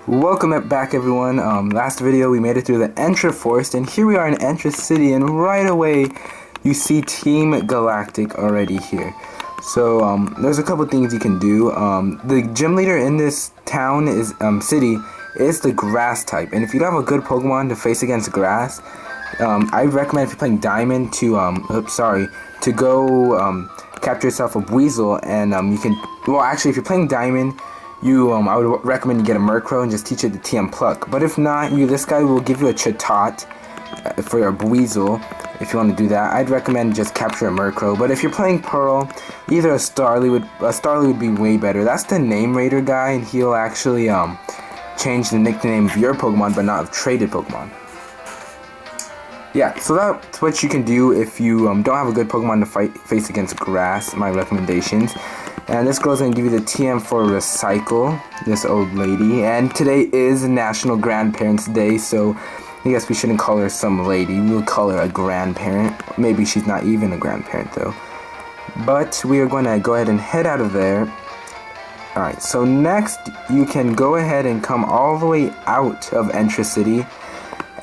Welcome back, everyone. Last video we made it through the Entra Forest, and here we are in Entra City, and right away you see Team Galactic already here. So there's a couple things you can do. The gym leader in this town is city is the grass type, and if you don't have a good Pokemon to face against grass, I recommend if you're playing Diamond to go capture yourself a Weasel, and you can. Well, actually, if you're playing Diamond, I would recommend you get a Murkrow and just teach it the TM Pluck. But if not, this guy will give you a Chatot for your Weasel. If you want to do that, I'd recommend just capture a Murkrow. But if you're playing Pearl, either a Starly would be way better. That's the Name Raider guy, and he'll actually change the nickname of your Pokemon, but not of traded Pokemon. Yeah, so that's what you can do if you don't have a good Pokemon to face against grass. My recommendations. And this girl's gonna give you the TM for Recycle, this old lady. And today is National Grandparents' Day, so I guess we shouldn't call her some lady. We'll call her a grandparent. Maybe she's not even a grandparent though. But we are gonna go ahead and head out of there. Alright, so next you can go ahead and come all the way out of Entra City.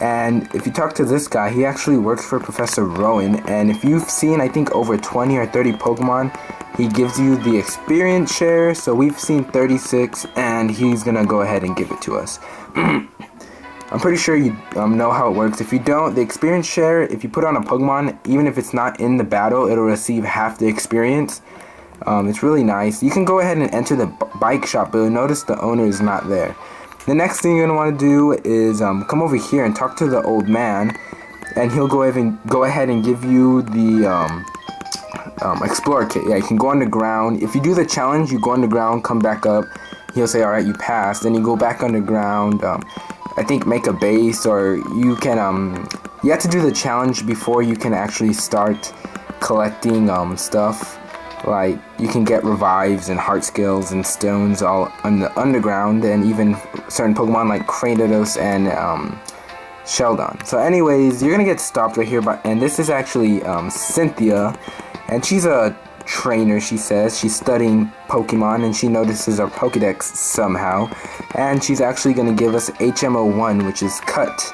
And if you talk to this guy, he actually works for Professor Rowan. And if you've seen, I think, over 20 or 30 Pokemon, he gives you the experience share. So we've seen 36, and he's gonna go ahead and give it to us. I'm pretty sure you know how it works. If you don't, the experience share, if you put on a Pokemon, even if it's not in the battle, it'll receive half the experience. It's really nice. You can go ahead and enter the bike shop, but notice the owner is not there. The next thing you're going to want to do is come over here and talk to the old man, and he'll go ahead and give you the Explorer Kit. Yeah, you can go underground. If you do the challenge, you go underground, come back up. He'll say, alright, you passed. Then you go back underground, I think make a base, or you can, you have to do the challenge before you can actually start collecting stuff. Like, you can get revives and heart skills and stones all on the underground, and even certain Pokemon like Cranidos and Sheldon. So anyways, you're gonna get stopped right here and this is actually Cynthia, and she's a trainer. She says she's studying Pokemon, and she notices our Pokedex somehow, and she's actually gonna give us HMO1, which is cut,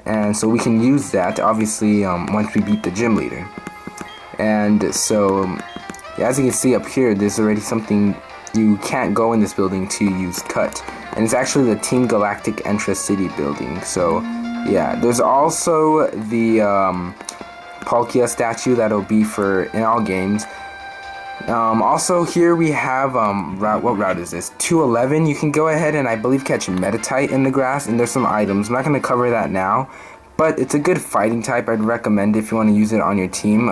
and so we can use that obviously once we beat the gym leader. And so as you can see up here, there's already something. You can't go in this building to use cut, and it's actually the Team Galactic Entra City building. So yeah, there's also the Palkia statue that'll be for in all games. Also here we have what route is this? 211. You can go ahead and I believe catch Metatite in the grass, and there's some items. I'm not going to cover that now, but it's a good fighting type. I'd recommend if you want to use it on your team.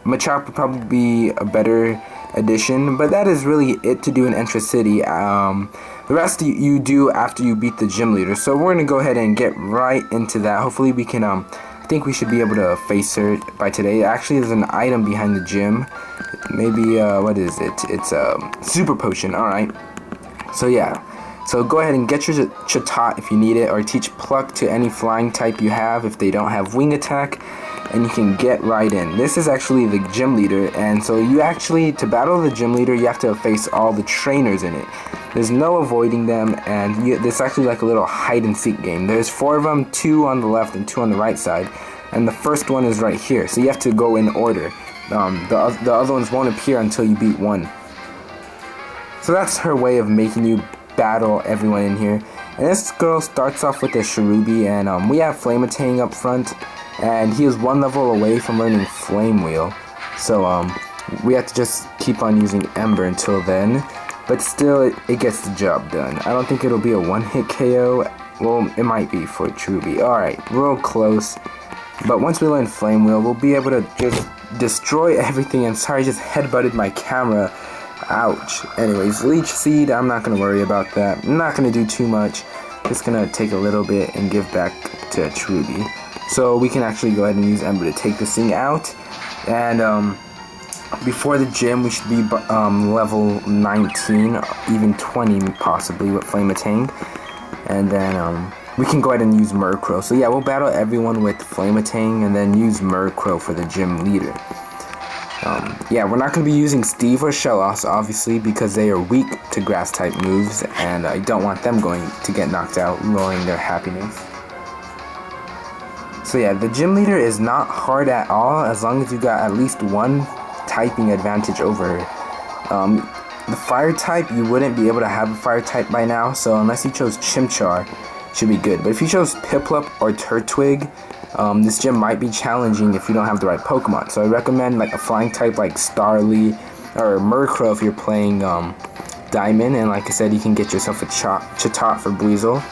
Machop would probably be a better addition, but that is really it to do in Entra City. The rest you do after you beat the gym leader. So we're going to go ahead and get right into that. Hopefully we can, I think we should be able to face her by today. Actually, there's an item behind the gym. Maybe, what is it? It's a super potion. Alright. So yeah. So go ahead and get your Chatot if you need it, or teach Pluck to any flying type you have if they don't have wing attack, and you can get right in. This is actually the gym leader, and so you actually, to battle the gym leader, you have to face all the trainers in it. There's no avoiding them, and it's actually like a little hide and seek game. There's 4 of them, 2 on the left and 2 on the right side, and the first one is right here, so you have to go in order. The other ones won't appear until you beat one. So that's her way of making you battle everyone in here. And this girl starts off with a Cherubi, and we have Flametang up front, and he is 1 level away from learning Flame Wheel. So we have to just keep on using Ember until then, but still it gets the job done. I don't think it'll be a one-hit KO. Well, it might be for Cherubi. Alright, real close. But once we learn Flame Wheel, we'll be able to just destroy everything. And sorry, I just headbutted my camera. Ouch. Anyways, Leech Seed, I'm not going to worry about that. I'm not going to do too much. Just going to take a little bit and give back to Cherubi. So we can actually go ahead and use Ember to take this thing out. And before the gym, we should be level 19, even 20 possibly with Flametang. And then we can go ahead and use Murkrow. So yeah, we'll battle everyone with Flametang and then use Murkrow for the gym leader. Yeah, we're not going to be using Steve or Shellos, obviously, because they are weak to grass-type moves, and I don't want them going to get knocked out, ruining their happiness. So yeah, the gym leader is not hard at all, as long as you got at least one typing advantage over her. The fire type, you wouldn't be able to have a fire type by now, so unless you chose Chimchar, should be good. But if you chose Piplup or Turtwig, this gym might be challenging if you don't have the right Pokemon. So I recommend like a flying type like Starly or Murkrow if you're playing Diamond. And like I said, you can get yourself a Chatot for Buizel.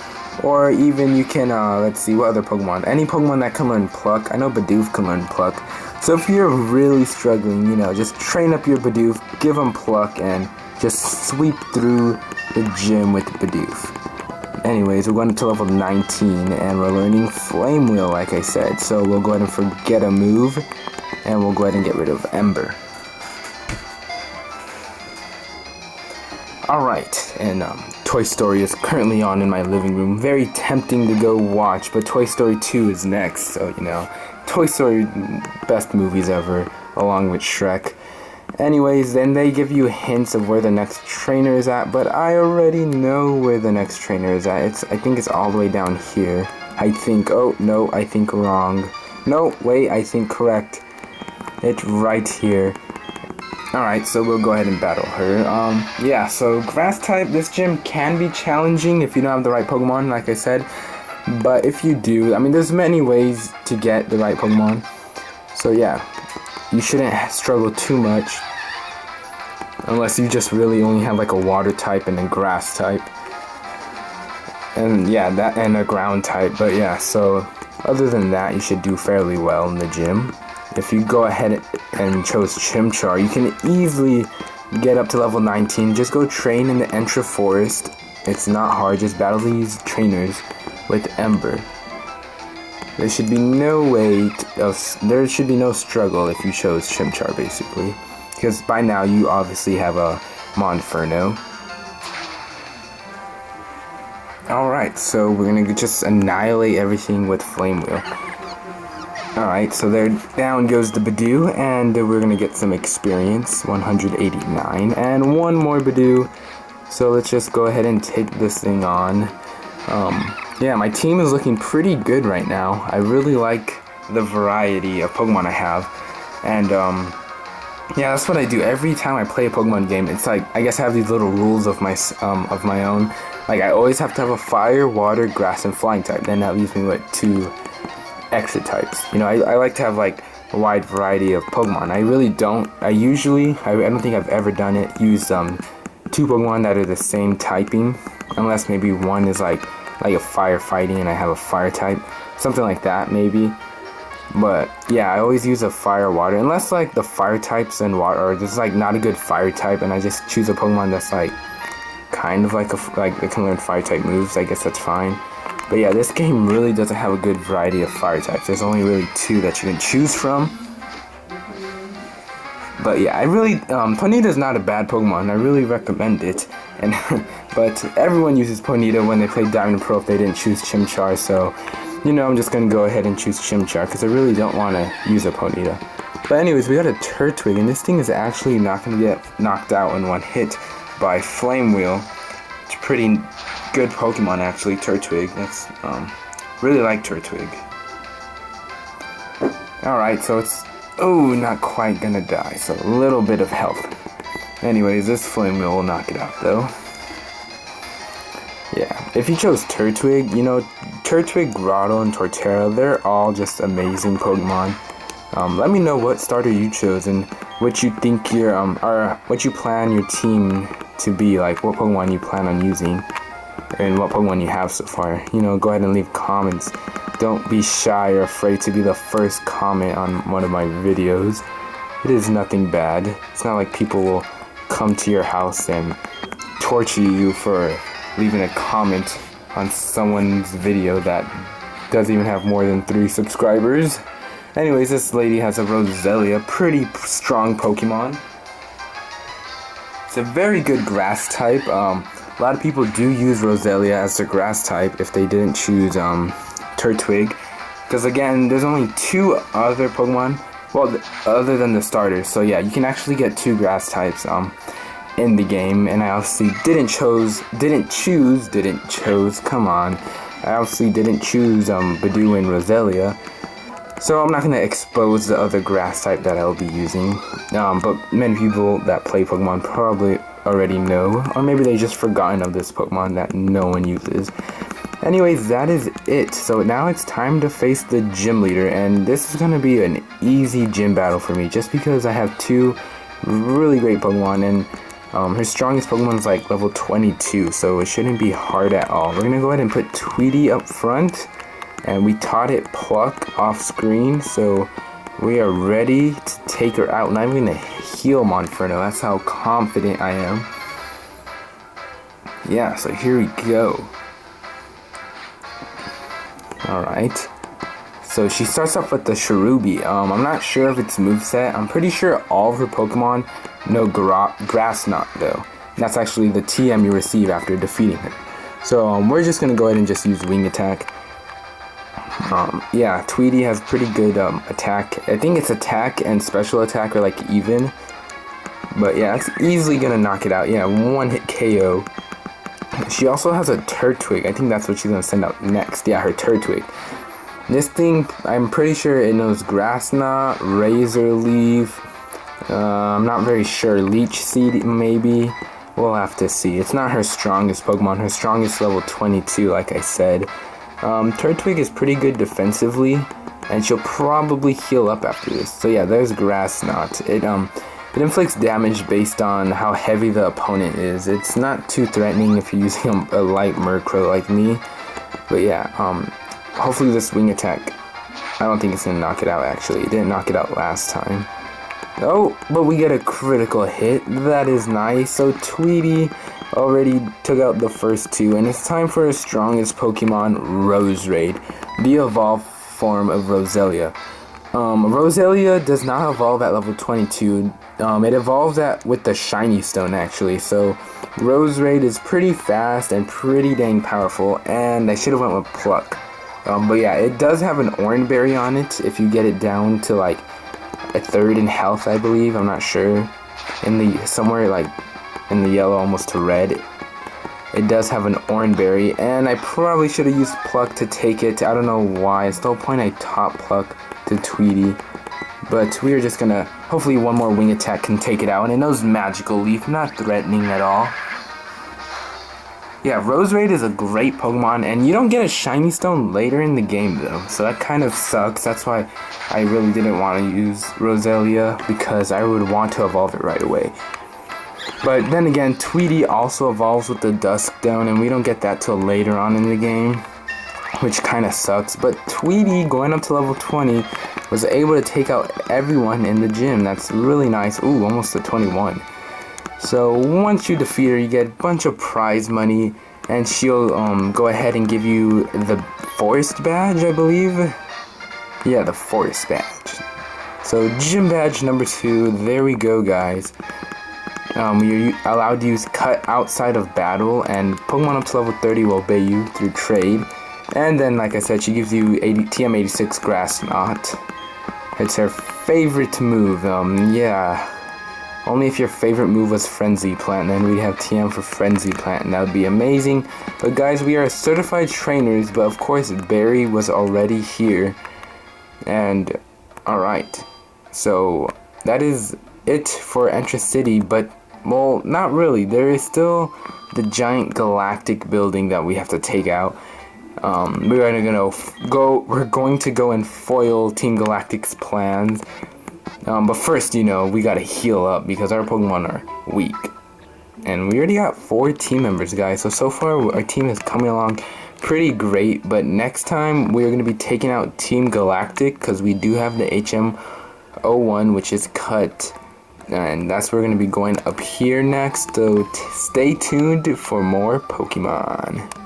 Or even you can, let's see, what other Pokemon? Any Pokemon that can learn Pluck. I know Bidoof can learn Pluck. So if you're really struggling, you know, just train up your Bidoof, give him Pluck, and just sweep through the gym with Bidoof. Anyways, we're going to level 19, and we're learning Flame Wheel, like I said. So we'll go ahead and forget a move, and we'll go ahead and get rid of Ember. Alright, and Toy Story is currently on in my living room. Very tempting to go watch, but Toy Story 2 is next. So, you know, Toy Story, best movies ever, along with Shrek. Anyways, then they give you hints of where the next trainer is at, but I already know where the next trainer is at. I think it's all the way down here. I think, oh, no, I think wrong. No, wait, I think correct. It's right here. Alright, so we'll go ahead and battle her. Yeah, so grass type, this gym can be challenging if you don't have the right Pokemon, like I said. But if you do, I mean, there's many ways to get the right Pokemon. So yeah, you shouldn't struggle too much. Unless you just really only have like a water type and a grass type. And yeah, that and a ground type. But yeah, so other than that, you should do fairly well in the gym. If you go ahead and chose Chimchar, you can easily get up to level 19. Just go train in the Entra Forest. It's not hard, just battle these trainers with Ember. There should be no there should be no struggle if you chose Chimchar, basically. Because by now you obviously have a Monferno. Alright, so we're gonna just annihilate everything with Flame Wheel. Alright, so there down goes the Bidoo, and we're gonna get some experience, 189, and one more Bidoo. So let's just go ahead and take this thing on. Yeah, my team is looking pretty good right now. I really like the variety of Pokemon I have, and yeah, that's what I do every time I play a Pokemon game. It's like, I guess I have these little rules of my own. Like, I always have to have a fire, water, grass, and flying type. Then that leaves me with 2 extra types. You know, I like to have like a wide variety of Pokemon. I really don't. I don't think I've ever done it. Use 2 Pokemon that are the same typing, unless maybe one is like a fire fighting and I have a fire type, something like that maybe. But yeah, I always use a fire water, unless like the fire types and water, or this is like not a good fire type, and I just choose a Pokemon that's like kind of like they can learn fire type moves. I guess that's fine. But yeah, this game really doesn't have a good variety of fire types. There's only really 2 that you can choose from. But yeah, I really, Ponyta's not a bad Pokemon. I really recommend it. And but everyone uses Ponyta when they play Diamond Pro if they didn't choose Chimchar. So, you know, I'm just going to go ahead and choose Chimchar because I really don't want to use a Ponyta. But anyways, we got a Turtwig, and this thing is actually not going to get knocked out in one hit by Flame Wheel. It's pretty good Pokemon actually, Turtwig. That's really like Turtwig. Alright, so it's not quite gonna die, so a little bit of health. Anyways, this Flame Wheel will knock it out though. Yeah, if you chose Turtwig, you know, Turtwig, Grotto, and Torterra, they're all just amazing Pokemon. Let me know what starter you chose and what you think or what you plan your team to be, like what Pokemon you plan on using and what Pokemon you have so far. You know, go ahead and leave comments. Don't be shy or afraid to be the first comment on one of my videos. It is nothing bad. It's not like people will come to your house and torture you for leaving a comment on someone's video that doesn't even have more than 3 subscribers. Anyways, this lady has a Roselia, pretty strong Pokemon. It's a very good grass type. A lot of people do use Roselia as the grass type if they didn't choose Turtwig. Because again, there's only 2 other Pokemon well, other than the starters. So yeah, you can actually get 2 grass types in the game, and I obviously didn't choose, come on. I obviously didn't choose Badoo and Roselia. So I'm not going to expose the other grass type that I'll be using. But many people that play Pokemon probably already know, or maybe they just forgotten of this Pokemon that no one uses. Anyways, that is it. So now it's time to face the gym leader, and this is going to be an easy gym battle for me just because I have 2 really great Pokemon, and her strongest Pokemon is like level 22, so it shouldn't be hard at all. We're going to go ahead and put Tweety up front, and we taught it Pluck off screen, so we are ready to take her out. And I'm going to heal Monferno. That's how confident I am. Yeah, so here we go. Alright. So she starts off with the Cherubi. I'm not sure of its moveset. I'm pretty sure all of her Pokemon know Grass Knot though. And that's actually the TM you receive after defeating her. So we're just going to go ahead and just use Wing Attack. Yeah, Tweety has pretty good attack. I think its attack and special attack are like even. But yeah, it's easily going to knock it out. Yeah, 1-hit KO. She also has a Turtwig. I think that's what she's going to send out next. Yeah, her Turtwig. This thing, I'm pretty sure it knows Grass Knot, Razor Leaf. I'm not very sure. Leech Seed, maybe. We'll have to see. It's not her strongest Pokemon. Her strongest level 22, like I said. Turtwig is pretty good defensively, and she'll probably heal up after this. So yeah, there's Grass Knot. It inflicts damage based on how heavy the opponent is. It's not too threatening if you're using a light Murkrow like me. But yeah, hopefully this Wing Attack, I don't think it's going to knock it out actually. It didn't knock it out last time. Oh, but we get a critical hit. That is nice. So Tweety already took out the first 2, and it's time for our strongest Pokemon, Roserade, the evolved form of Roselia. Roselia does not evolve at level 22. It evolves with the Shiny Stone actually. So Roserade is pretty fast and pretty dang powerful, and I should have went with Pluck. But yeah, it does have an Orange Berry on it if you get it down to like a 3rd in health, I believe. I'm not sure. Somewhere like in the yellow almost to red, it does have an Orange Berry, and I probably should have used Pluck to take it. I don't know why. It's the whole point I taught Pluck to Tweety. But we're just gonna, hopefully one more Wing Attack can take it out, and it knows Magical Leaf, not threatening at all. Yeah, Roserade is a great Pokemon, and you don't get a Shiny Stone later in the game though, so that kind of sucks. That's why I really didn't want to use Roselia, because I would want to evolve it right away. But then again, Tweety also evolves with the Dusk Stone, and we don't get that till later on in the game, which kind of sucks. But Tweety, going up to level 20, was able to take out everyone in the gym. That's really nice. Ooh, almost to 21. So once you defeat her, you get a bunch of prize money, and she'll go ahead and give you the Forest Badge, I believe. Yeah, the Forest Badge. So Gym Badge number 2, there we go, guys. You're allowed to use Cut outside of battle, and Pokemon up to level 30 will obey you through trade. And then, like I said, she gives you TM86 Grass Knot. It's her favorite move. Yeah. Only if your favorite move was Frenzy Plant, then we'd have TM for Frenzy Plant, and that would be amazing. But guys, we are certified trainers, but of course Barry was already here. And, alright. So, that is it for Entrance City, but, well, not really. There is still the giant galactic building that we have to take out. We're going to go and foil Team Galactic's plans. But first, we gotta heal up because our Pokemon are weak. And we already got 4 team members, guys. So far, our team is coming along pretty great. But next time, we're gonna be taking out Team Galactic because we do have the HM01, which is cut. And that's where we're gonna be going up here next. So stay tuned for more Pokemon.